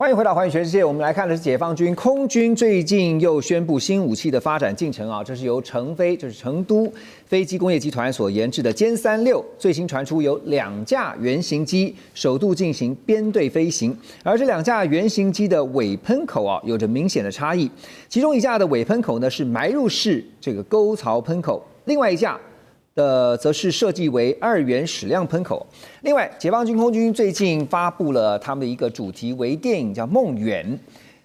欢迎回到《环宇全世界》，我们来看的是解放军空军最近又宣布新武器的发展进程啊，这是由成飞，就是成都飞机工业集团所研制的歼36，最新传出有2架原型机首度进行编队飞行，而这2架原型机的尾喷口啊有着明显的差异，其中1架的尾喷口呢是埋入式这个沟槽喷口，另外1架则是设计为2元矢量喷口。另外，解放军空军最近发布了他们的一个主题微电影，叫《梦远》。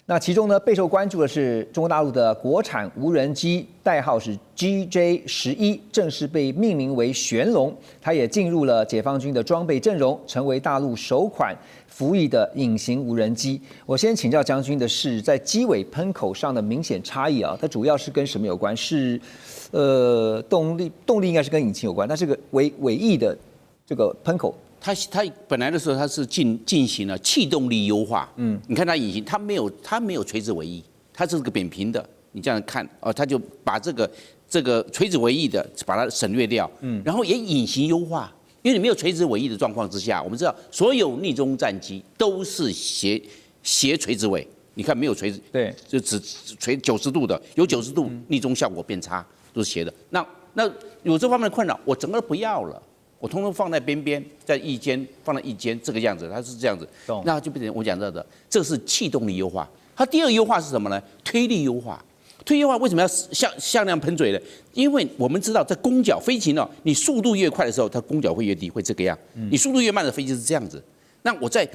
那其中呢，备受关注的是中国大陆的国产无人机，代号是 GJ11，正式被命名为玄龙。它也进入了解放军的装备阵容，成为大陆首款服役的隐形无人机。我先请教将军的是，在机尾喷口上的明显差异啊，它主要是跟什么有关？是动力应该是跟引擎有关，但这个尾翼的这个喷口，它本来的时候它是进行了气动力优化，你看它引擎它没有垂直尾翼，它是个扁平的，你这样看哦，它就把这个垂直尾翼的把它省略掉，然后也引擎优化，因为你没有垂直尾翼的状况之下，我们知道所有逆中战机都是斜垂直尾，你看没有垂直，对，就只垂90度的，有90度逆中效果变差。都是斜的，那有这方面的困扰，我整个都不要了，我通通放在边边，在翼尖放在翼尖这个样子，它是这样子，那就变成我讲到的，这是气动力优化。它第二个优化是什么呢？推力优化。推力优化为什么要向量喷嘴呢？因为我们知道在攻角飞行哦，你速度越快的时候，它攻角会越低，会这个样；你速度越慢的飞机是这样子。那我在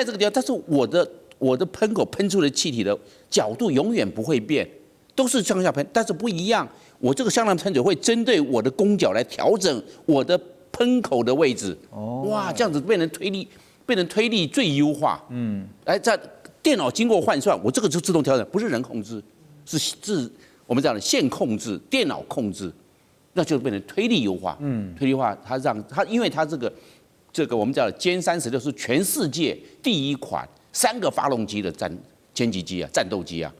这个地方，但是我的喷口喷出的气体的角度永远不会变，都是向下喷，但是不一样。我这个向量喷嘴会针对我的攻角来调整我的喷口的位置。哇，这样子变成推力最优化。在电脑经过换算，我这个就自动调整，不是人控制，是我们讲的线控制，电脑控制，那就变成推力优化。推力优化它因为它这个我们讲的歼36是全世界第一款3个发动机的歼击机啊，战斗机啊。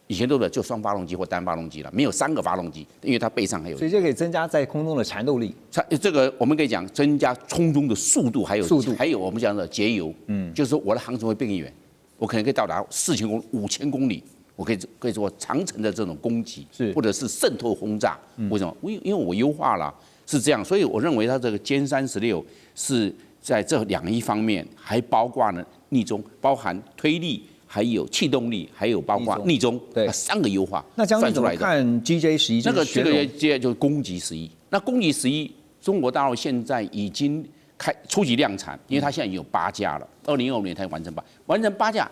以前都是就双发动机或单发动机了，没有3个发动机，因为它背上还有，所以这可以增加在空中的缠斗力。这个我们可以讲增加空中的速度，还有我们讲的节油，就是说我的航程会变远，我可能可以到达4000公里、5000公里，我可以做长程的这种攻击，或者是渗透轰炸。为什么？因为我优化了，是这样，所以我认为它这个歼36是在这2方面，还包括了逆中，包含推力。还有气动力，还有包括逆中，对，3个优化。那将军怎么看 GJ11？这个就是攻击11。那攻击11，中国大陆现在已经初级量产，因为它现在已经有8架了，2025年才完成8架，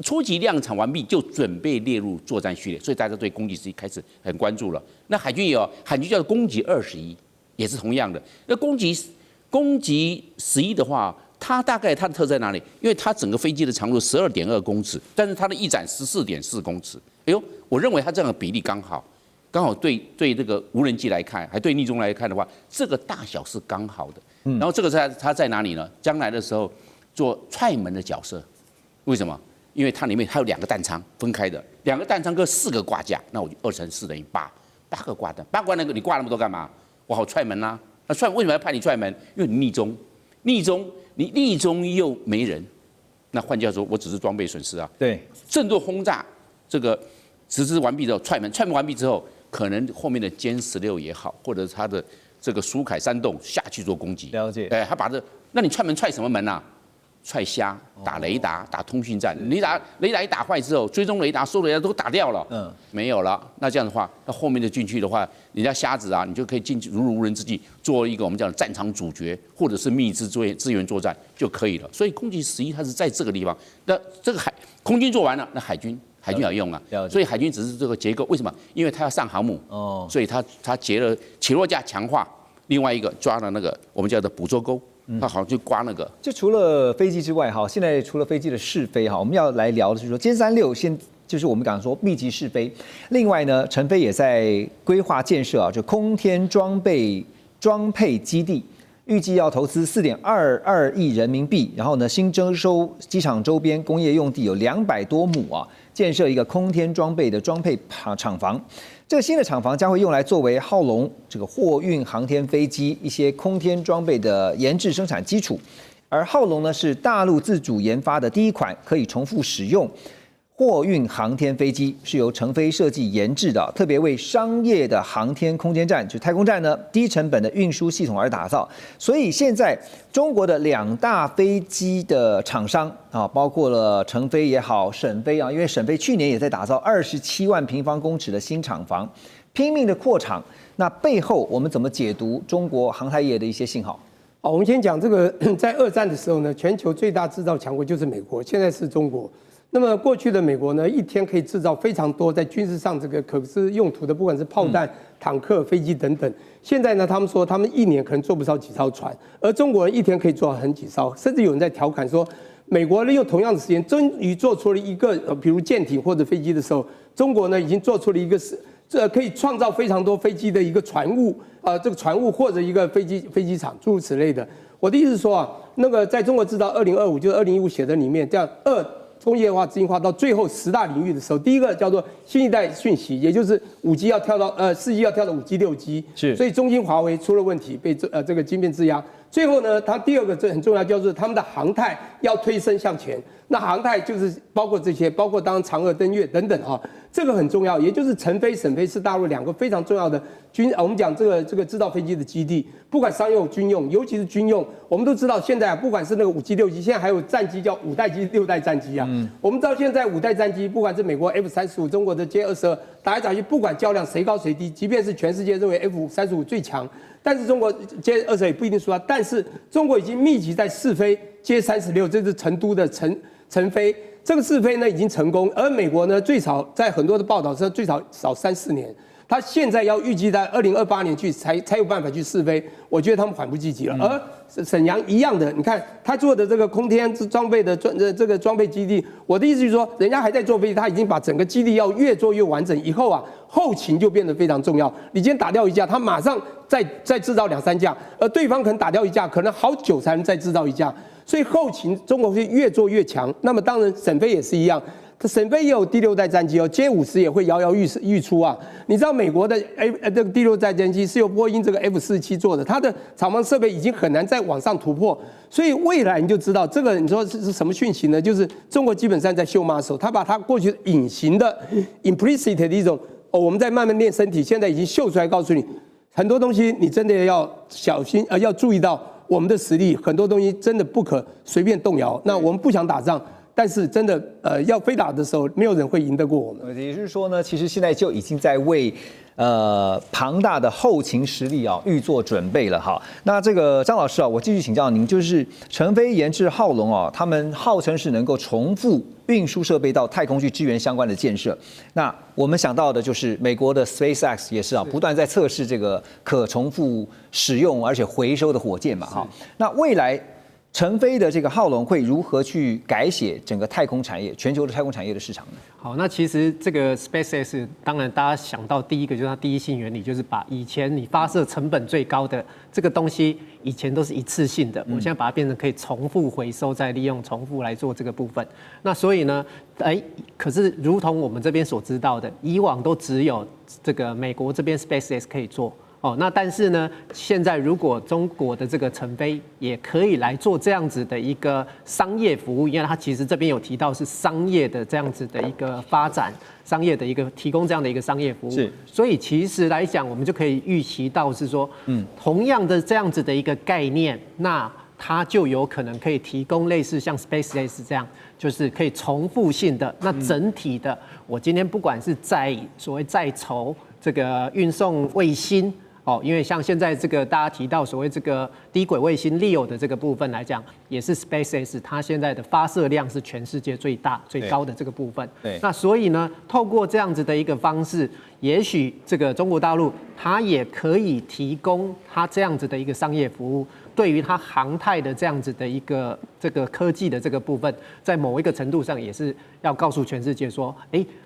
初级量产完毕就准备列入作战序列，所以大家对攻击11开始很关注了。那海军也有，海军叫做攻击21，也是同样的。那攻击11的话。它大概它的特色在哪里？因为它整个飞机的长度12.2公尺，但是它的翼展14.4公尺。哎呦，我认为它这样的比例刚好对这个无人机来看，还对逆中来看的话，这个大小是刚好的。然后这个它在哪里呢？将来的时候做踹门的角色，为什么？因为它里面还有2个弹舱分开的，2个弹舱跟4个挂架，那我就2乘4等于8个挂弹，8个那个你挂那么多干嘛？我好踹门啊！那为什么要派你踹门？因为你你逆中又没人，那换句话说，我只是装备损失啊。对，震动轰炸这个实施完毕之后，踹门完毕之后，可能后面的歼16也好，或者它的这个苏凯3洞下去做攻击。了解。他把那你踹门踹什么门啊？踹瞎，打雷达，打通讯站。雷达一打坏之后，追踪雷达、所有雷达都打掉了，没有了。那这样的话，那后面的进去的话，人家瞎子啊，你就可以进去如入无人之境，做一个我们讲的战场主角，或者是密支支援作战就可以了。所以攻击11它是在这个地方，那这个空军做完了，那海军要用啊。所以海军只是这个结构，为什么？因为它要上航母，所以它结了起落架强化，另外一个抓了那个我们叫做捕捉钩。他好像就刮那个。就除了飞机之外，哈，现在除了飞机的试飞，哈，我们要来聊的是说，歼36就是我们刚刚说密集试飞。另外呢，成飞也在规划建设就空天装配基地，预计要投资4.22亿人民币。然后呢，新征收机场周边工业用地有200多亩啊，建设一个空天装备的装配厂房。这个新的厂房将会用来作为浩龙这个货运航天飞机一些空天装备的研制生产基础。而浩龙呢是大陆自主研发的第一款可以重复使用货运航天飞机，是由成飞设计研制的，特别为商业的航天空间站，就是太空站呢，低成本的运输系统而打造。所以现在中国的2大飞机的厂商啊，包括了成飞也好，沈飞啊，因为沈飞去年也在打造27万平方公尺的新厂房，拼命的扩厂。那背后我们怎么解读中国航太业的一些信号？好，我们先讲这个，在二战的时候呢，全球最大制造强国就是美国，现在是中国。那么过去的美国呢，一天可以制造非常多在军事上这个可是用途的，不管是炮弹、坦克、飞机等等。现在呢，他们说他们一年可能做不到几艘船，而中国人一天可以做到很几艘，甚至有人在调侃说，美国利用同样的时间，终于做出了一个比如舰艇或者飞机的时候，中国呢已经做出了一个可以创造非常多飞机的一个船坞，这个船坞或者一个飞机场，诸如此类的。我的意思是说啊，那个在中国制造2025，就是2015写的里面，这样工业化、资讯化到最后10大领域的时候，第一个叫做新一代讯息，也就是5G 要跳到4G 要跳到5G、6G， 是，所以中兴、华为出了问题，被这个晶片制压。最后呢，它第二个这很重要，叫做他们的航太要推升向前。那航太就是包括这些，包括当然嫦娥登月等等哈，这个很重要。也就是成飞、沈飞是大陆2个非常重要的我们讲这个制造飞机的基地，不管商用、军用，尤其是军用，我们都知道现在不管是那个5G、6G，现在还有战机叫5代机、6代战机啊。我们知道现在5代战机，不管是美国 F-35、中国的歼-22，打来打去，不管较量谁高谁低，即便是全世界认为 F-35最强，但是中国歼-22也不一定输啊。但是中国已经密集在试飞歼-36，这是成都的成飞，这个试飞呢已经成功，而美国呢最少在很多的报道是最少3-4年，他现在要预计在2028年去才有办法去试飞，我觉得他们缓不济急了。而沈阳一样的，你看他做的这个空天装备的这个装备基地，我的意思就是说，人家还在做飞机，他已经把整个基地要越做越完整，以后啊后勤就变得非常重要。你今天打掉一架，他马上再制造2-3架，而对方可能打掉一架，可能好久才能再制造一架。所以后勤中国会越做越强，那么当然沈飞也是一样，沈飞也有第6代战机哦，歼-50也会摇摇欲出啊。你知道美国的这个第6代战机是由波音这个 F-47做的，它的厂房设备已经很难再往上突破，所以未来你就知道这个你说是什么讯息呢？就是中国基本上在秀 muscle， 它把它过去隐形的 implicit 的一种我们在慢慢练身体，现在已经秀出来，告诉你很多东西你真的要小心，要注意到。我们的实力很多东西真的不可随便动摇。那我们不想打仗，但是真的要非打的时候，没有人会赢得过我们。也就是说呢，其实现在就已经在为庞大的后勤实力啊预做准备了哈。那这个张老师啊，我继续请教您，就是成飞研制浩龙啊，他们号称是能够重复运输设备到太空去支援相关的建设。那我们想到的就是美国的 SpaceX 也是啊，不断在测试这个可重复使用而且回收的火箭嘛哈。那未来成飞的这个浩龙会如何去改写整个太空产业、全球的太空产业的市场呢？好，那其实这个 SpaceX 当然大家想到第一个就是它第一性原理，就是把以前你发射成本最高的这个东西，以前都是一次性的，我现在把它变成可以重复回收再利用、重复来做这个部分。那所以呢，可是如同我们这边所知道的，以往都只有这个美国这边 SpaceX 可以做。那但是呢，现在如果中国的这个成飞也可以来做这样子的一个商业服务，因为它其实这边有提到是商业的这样子的一个发展，商业的一个提供这样的一个商业服务，是，所以其实来讲，我们就可以预期到是说，同样的这样子的一个概念，那它就有可能可以提供类似像 SpaceX 这样，就是可以重复性的，那整体的，我今天不管是所谓在筹这个运送卫星。因为像现在这个大家提到所谓这个低轨卫星 LEO 的这个部分来讲，也是 SpaceX 它现在的发射量是全世界最大最高的这个部分。对，那所以呢，透过这样子的一个方式，也许这个中国大陆它也可以提供它这样子的一个商业服务，对于它航太的这样子的一个这个科技的这个部分，在某一个程度上也是要告诉全世界说，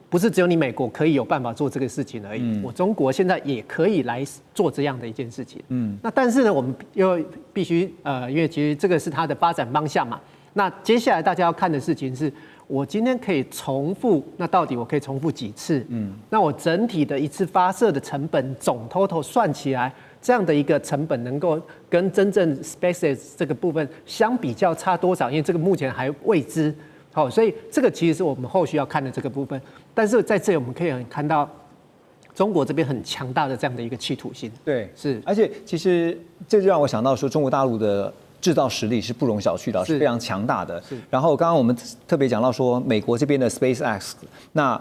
不是只有你美国可以有办法做这个事情而已，我中国现在也可以来做这样的一件事情。那但是呢，我们又必须因为其实这个是它的发展方向嘛。那接下来大家要看的事情是，我今天可以重复，那到底我可以重复几次？那我整体的一次发射的成本总 total 算起来，这样的一个成本能够跟真正 SpaceX 这个部分相比较差多少？因为这个目前还未知。好，所以这个其实是我们后续要看的这个部分。但是在这里我们可以看到，中国这边很强大的这样的一个企图心。对，是。而且其实这就让我想到说，中国大陆的制造实力是不容小觑的，是非常强大的。然后刚刚我们特别讲到说，美国这边的 SpaceX， 那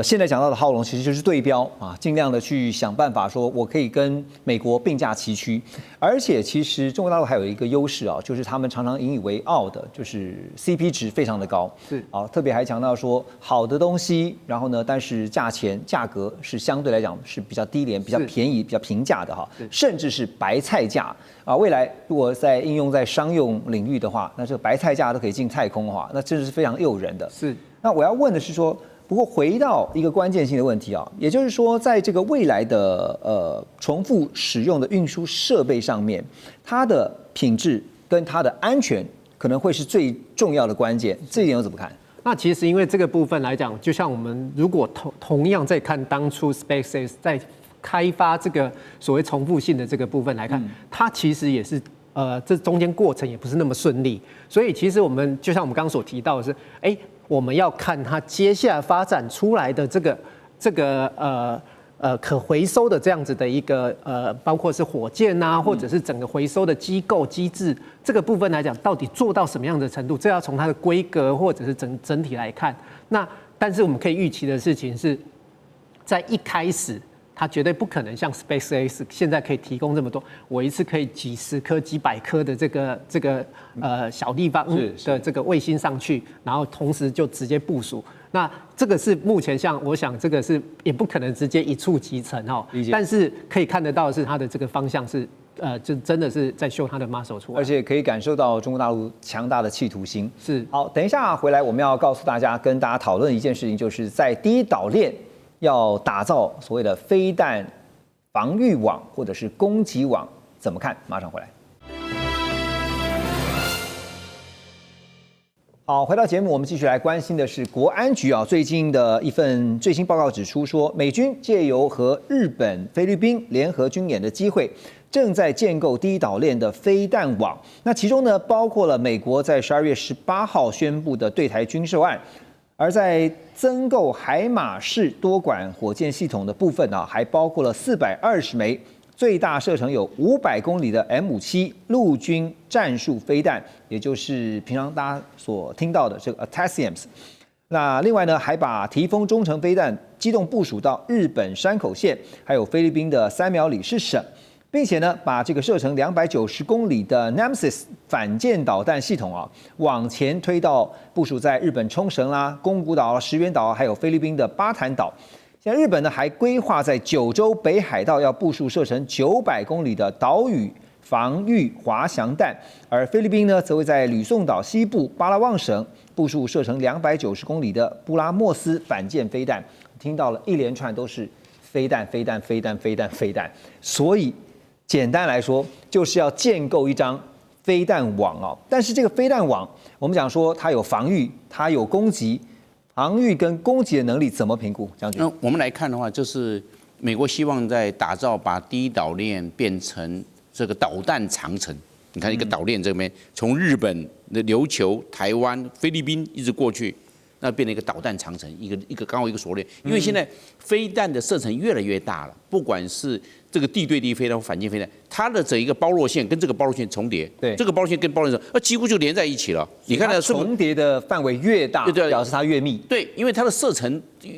现在讲到的浩龙其实就是对标啊，尽量的去想办法说，我可以跟美国并驾齐驱。而且其实中国大陆还有一个优势啊，就是他们常常引以为傲的，就是 CP 值非常的高。是啊，特别还强调说，好的东西，然后呢，但是价格是相对来讲是比较低廉、比较便宜、比较平价的哈，甚至是白菜价啊。未来如果在应用在商用领域的话，那这个白菜价都可以进太空的话，那真的是非常诱人的。是。那我要问的是说。不过回到一个关键性的问题啊，也就是说，在这个未来的重复使用的运输设备上面，它的品质跟它的安全可能会是最重要的关键。这一点又怎么看？那其实因为这个部分来讲，就像我们如果同样在看当初 SpaceX 在开发这个所谓重复性的这个部分来看，它其实也是这中间过程也不是那么顺利。所以其实我们就像我们刚刚所提到的是，我们要看它接下来发展出来的这个可回收的这样子的一个包括是火箭啊，或者是整个回收的机构机制这个部分来讲，到底做到什么样的程度？这要从它的规格或者是整体来看。那但是我们可以预期的事情是，在一开始。它绝对不可能像 SpaceX 现在可以提供这么多，我一次可以几十颗、几百颗的这个小地方的这个卫星上去，然后同时就直接部署。那这个是目前我想这个是也不可能直接一触即成哦。但是可以看得到的是它的这个方向是就真的是在秀它的 muscle 出来，而且可以感受到中国大陆强大的企图心。是。好，等一下回来我们要告诉大家，跟大家讨论一件事情，就是在第一岛链。要打造所谓的飞弹防御网或者是攻击网，怎么看？马上回来。好，回到节目，我们继续来关心的是国安局啊最近的一份最新报告指出说，美军借由和日本、菲律宾联合军演的机会，正在建构第一岛链的飞弹网。那其中呢，包括了美国在12月18号宣布的对台军售案。而在增购海马式多管火箭系统的部分呢，还包括了420枚最大射程有500公里的 M57陆军战术飞弹，也就是平常大家所听到的这个 ATACMS。那另外呢，还把提风中程飞弹机动部署到日本山口县，还有菲律宾的三苗里士省。并且呢，把这个射程290公里的 Nemesis 反舰导弹系统啊，往前推到部署在日本冲绳啦、宫古岛、石垣岛，还有菲律宾的巴坦岛。现在日本呢，还规划在九州北海道要部署射程900公里的岛屿防御滑翔弹，而菲律宾呢，则会在吕宋岛西部巴拉望省部署射程290公里的布拉莫斯反舰飞弹。听到了一连串都是飞弹，所以。简单来说，就是要建构一张飞弹网哦。但是这个飞弹网，我们讲说它有防御，它有攻击，防御跟攻击的能力怎么评估？将军，那我们来看的话，就是美国希望在打造把第一岛链变成这个导弹长城。你看一个岛链这边，从日本的琉球、台湾、菲律宾一直过去。那变成一个导弹长城，一个刚好一个锁链，因为现在飞弹的射程越来越大了，不管是这个地对地飞弹或反舰飞弹，它的整一个包络线跟这个包络线重叠，对，这个包络线跟包络线几乎就连在一起了。你看它重叠的范围越大，表示它越密。对，因为它的射程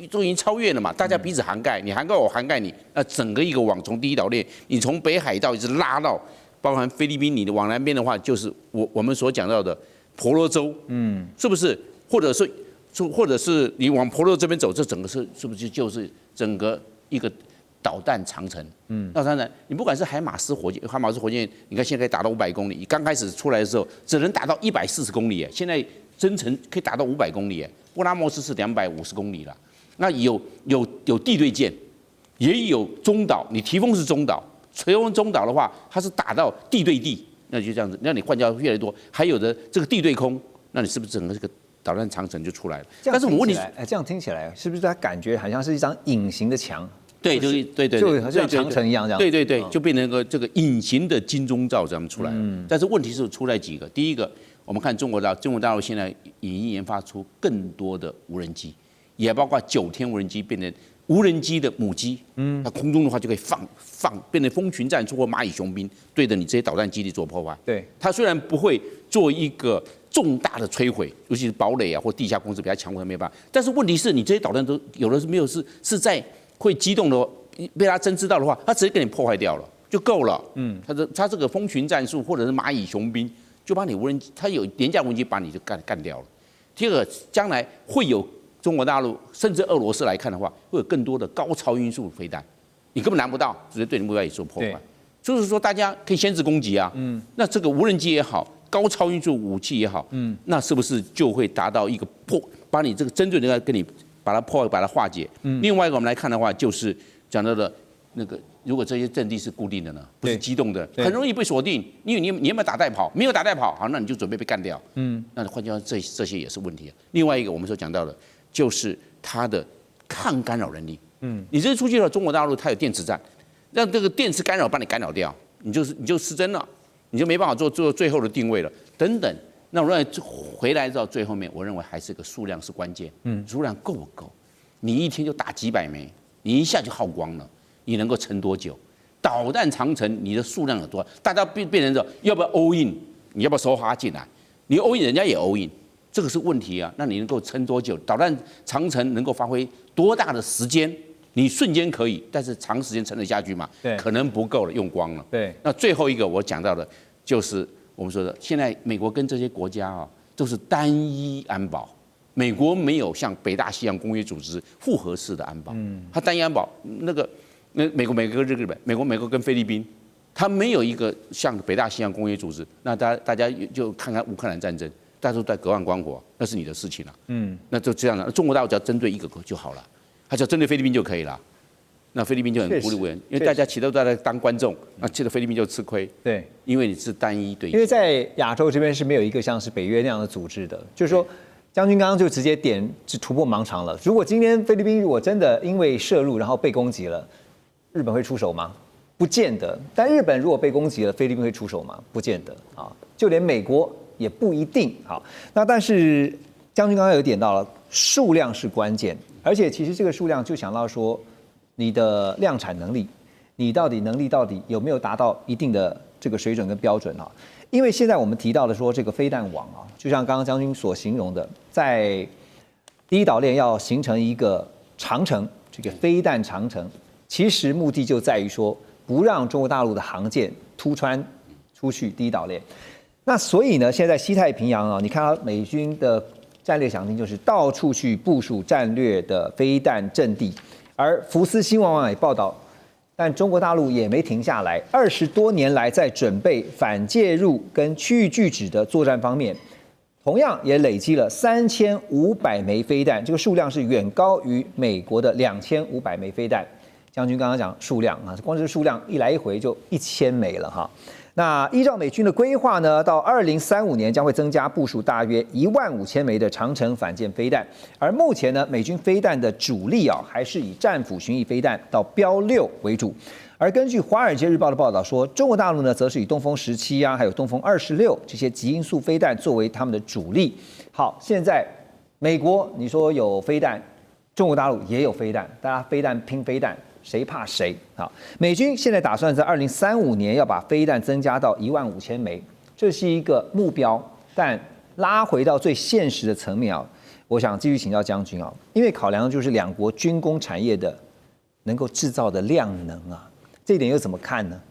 都已经超越了嘛，大家彼此涵盖，你涵盖我涵盖你，那整个一个网从第一岛链，你从北海道一直拉到包含菲律宾，你的往南边的话，就是我们所讲到的婆罗洲，是不是？或者是你往婆罗这边走，这整个是不是就是整个一个导弹长城？那当然，你不管是海马斯火箭，你看现在可以达到500公里，刚开始出来的时候只能达到140公里，现在增程可以达到500公里，布拉莫斯是250公里了。那有地对舰，也有中岛，你提风是中岛，垂翁中岛的话，它是打到地对地，那就这样子，那你换掉越来越多，还有的这个地对空，那你是不是整个这个？导弹长城就出来了，但是我问你，这样听起来是不是它感觉好像是一张隐形的墙？对，对，就好像长城一样这样。对，就变成这个隐形的金钟罩这样出来了。但是问题是出来几个，第一个，我们看中国大陆现在已经研发出更多的无人机，也包括9天无人机变成无人机的母机，它空中的话就可以放，变成蜂群战术或蚂蚁雄兵，对着你这些导弹基地做破坏。对，它虽然不会做一个重大的摧毁，尤其是堡垒啊或地下工事比较强，它没办法。但是问题是你这些导弹都有的是没有是在会机动的，被它侦知到的话，它直接给你破坏掉了就够了。它这个蜂群战术或者是蚂蚁雄兵，就把你无人机，它有廉价无人机把你就干掉了。第二个，将来会有中国大陆甚至俄罗斯来看的话，会有更多的高超音速飞弹，你根本拿不到，直接对你目标也做破坏。就是说，大家可以先制攻击啊。那这个无人机也好，高超音速武器也好，那是不是就会达到一个把你这个针对的跟你把它破坏、把它化解？另外一个我们来看的话，就是讲到的那个，如果这些阵地是固定的呢，不是机动的，很容易被锁定。因为你有没有打带跑？没有打带跑，好，那你就准备被干掉。那换句话说，这些也是问题。另外一个我们所讲到的，就是它的抗干扰能力。你这出去了，中国大陆它有电磁战，让这个电磁干扰把你干扰掉，你就失真了，你就没办法做最后的定位了，等等。那我认为回来到最后面，我认为还是个数量是关键。数量够不够？你一天就打几百枚，你一下就耗光了，你能够撑多久？导弹长城你的数量有多少？大家变成说要不要 all in？ 你要不要收哈进来？你 all in， 人家也 all in。这个是问题啊，那你能够撑多久？导弹长城能够发挥多大的时间？你瞬间可以，但是长时间撑得下去吗？对，可能不够了，用光了。对，那最后一个我讲到的，就是我们说的，现在美国跟这些国家啊，都是单一安保。美国没有像北大西洋公约组织复合式的安保，它单一安保。那美国跟日本，美国跟菲律宾，它没有一个像北大西洋公约组织。那大家就看看乌克兰战争。大家都在隔岸观火，那是你的事情了。那就这样了。中国大陆只要针对一个就好了，他只要针对菲律宾就可以了。那菲律宾就很孤立无援，因为大家其他都在当观众，那这个菲律宾就吃亏。对，因为你是单一对象。因为在亚洲这边是没有一个像是北约那样的组织的，就是说，将军刚刚就直接突破盲肠了。如果今天菲律宾如果真的因为涉入然后被攻击了，日本会出手吗？不见得。但日本如果被攻击了，菲律宾会出手吗？不见得啊。就连美国也不一定。好，那但是将军刚刚有点到了，数量是关键，而且其实这个数量就想到说，你的量产能力，你能力到底有没有达到一定的这个水准跟标准啊？因为现在我们提到的说这个飞弹网啊，就像刚刚将军所形容的，在第一岛链要形成一个长城，这个飞弹长城，其实目的就在于说不让中国大陆的航舰突穿出去第一岛链。那所以呢，现在西太平洋啊，你看到美军的战略想定就是到处去部署战略的飞弹阵地，而福斯新闻网也报道，但中国大陆也没停下来，20多年来在准备反介入跟区域拒止的作战方面，同样也累积了3500枚飞弹，这个数量是远高于美国的2500枚飞弹。将军刚刚讲数量啊，光是数量一来一回就1000枚了哈。那依照美军的规划呢，到2035年将会增加部署大约15000枚的长程反舰飞弹。而目前呢，美军飞弹的主力啊，还是以战斧巡弋飞弹到标6为主。而根据《华尔街日报》的报道说，中国大陆呢，则是以东风17啊，还有东风26这些极音速飞弹作为他们的主力。好，现在美国你说有飞弹，中国大陆也有飞弹，大家飞弹拼飞弹。谁怕谁？好，美军现在打算在2035年要把飞弹增加到15000枚，这是一个目标。但拉回到最现实的层面啊，我想继续请教将军啊，因为考量就是两国军工产业的能够制造的量能啊，这一点又怎么看呢？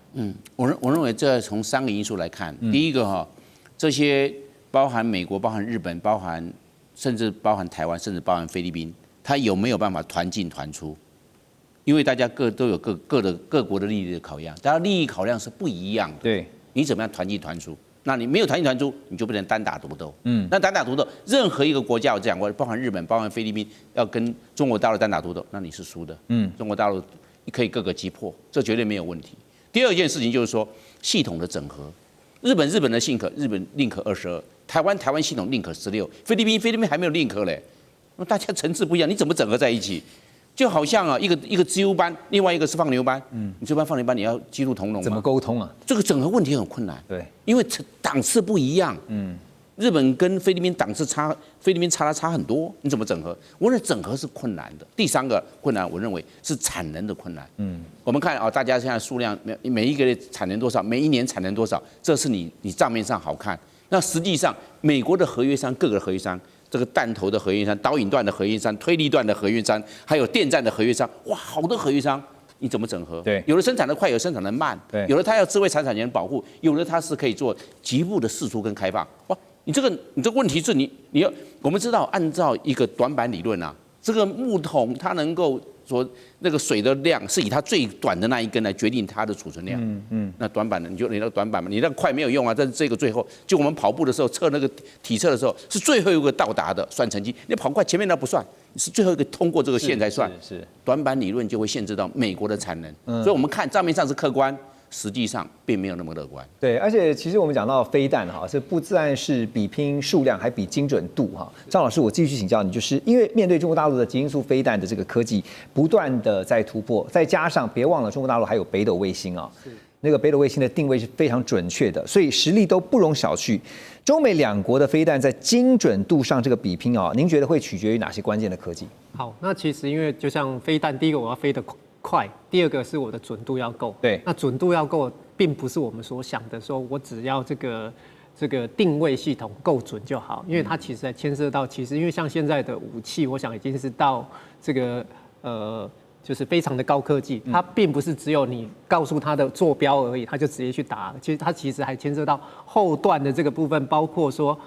我认为这从3个因素来看，第一个这些包含美国、包含日本、甚至包含台湾，甚至包含菲律宾，它有没有办法团进团出？因为大家都有各国的利益的考量，大家利益考量是不一样的。对，你怎么样团进团出？那你没有团进团出，你就不能单打独斗。那单打独斗，任何一个国家我讲过，包含日本、包含菲律宾，要跟中国大陆单打独斗，那你是输的。中国大陆可以各个击破，这绝对没有问题。第二件事情就是说系统的整合，日本的Link 22，台湾系统Link 16，菲律宾还没有Link嘞，那大家层次不一样，你怎么整合在一起？就好像啊，一个资优班，另外一个是放牛班，你这班放牛班你要鸡兔同笼吗？怎么沟通啊？这个整合问题很困难，对，因为档次不一样，日本跟菲律宾档次差，菲律宾差很多，你怎么整合？我认为整合是困难的。第三个困难，我认为是产能的困难。我们看啊，大家现在数量每一个月产能多少，每一年产能多少，这是你账面上好看。那实际上，美国的合约商，各个合约商，这个弹头的合约商、导引段的合约商、推力段的合约商，还有电站的合约商，哇，好多合约商。你怎么整合？对，有的生产的快，有的生产的慢，对，有的它要智慧财产权保护，有的它是可以做局部的释出跟开放。哇，你这个问题是你要，我们知道按照一个短板理论啊，这个木桶它能够说那个水的量是以它最短的那一根来决定它的储存量。那短板的你那个短板嘛，你那个快没有用啊。但是这个最后，就我们跑步的时候测那个体测的时候，是最后一个到达的算成绩。你跑快前面那不算，是最后一个通过这个线才算。是短板理论就会限制到美国的产能，所以我们看账面上是客观。实际上并没有那么乐观。对，而且其实我们讲到飞弹哈，这不但是比拼数量，还比精准度哈。张老师，我继续请教你，就是因为面对中国大陆的极音速飞弹的这个科技不断的在突破，再加上别忘了中国大陆还有北斗卫星啊，那个北斗卫星的定位是非常准确的，所以实力都不容小觑。中美两国的飞弹在精准度上这个比拼啊，您觉得会取决于哪些关键的科技？好，那其实因为就像飞弹，第一个我要飞得快，第二个是我的准度要够。对，那准度要够，并不是我们所想的说我只要这个定位系统够准就好，因为它其实还牵涉到，其实因为像现在的武器，我想已经是到这个就是非常的高科技，它并不是只有你告诉它的坐标而已，它就直接去打。其实它还牵涉到后段的这个部分，包括说，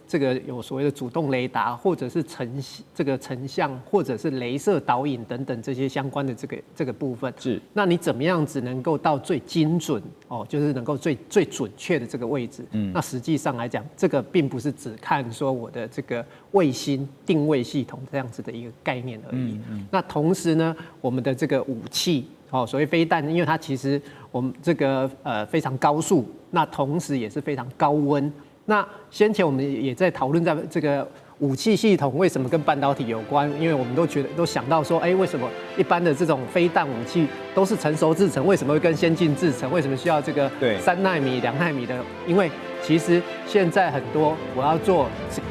这个有所谓的主动雷达，或者是成像，或者是雷射导引等等这些相关的这个部分。是。那你怎么样子能够到最精准哦，就是能够最准确的这个位置？那实际上来讲，这个并不是只看说我的这个卫星定位系统这样子的一个概念而已。那同时呢，我们的这个武器，所谓飞弹，因为它其实我们这个非常高速，那同时也是非常高温。那先前我们也在讨论，在这个武器系统为什么跟半导体有关？因为我们都想到说，为什么一般的这种飞弹武器都是成熟制程，为什么会跟先进制程？为什么需要这个3奈米、2奈米的？因为其实现在很多我要做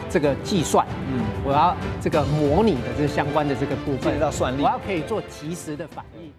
这个计算，我要这个模拟的这相关的这个部分，要算力，我要可以做及时的反应。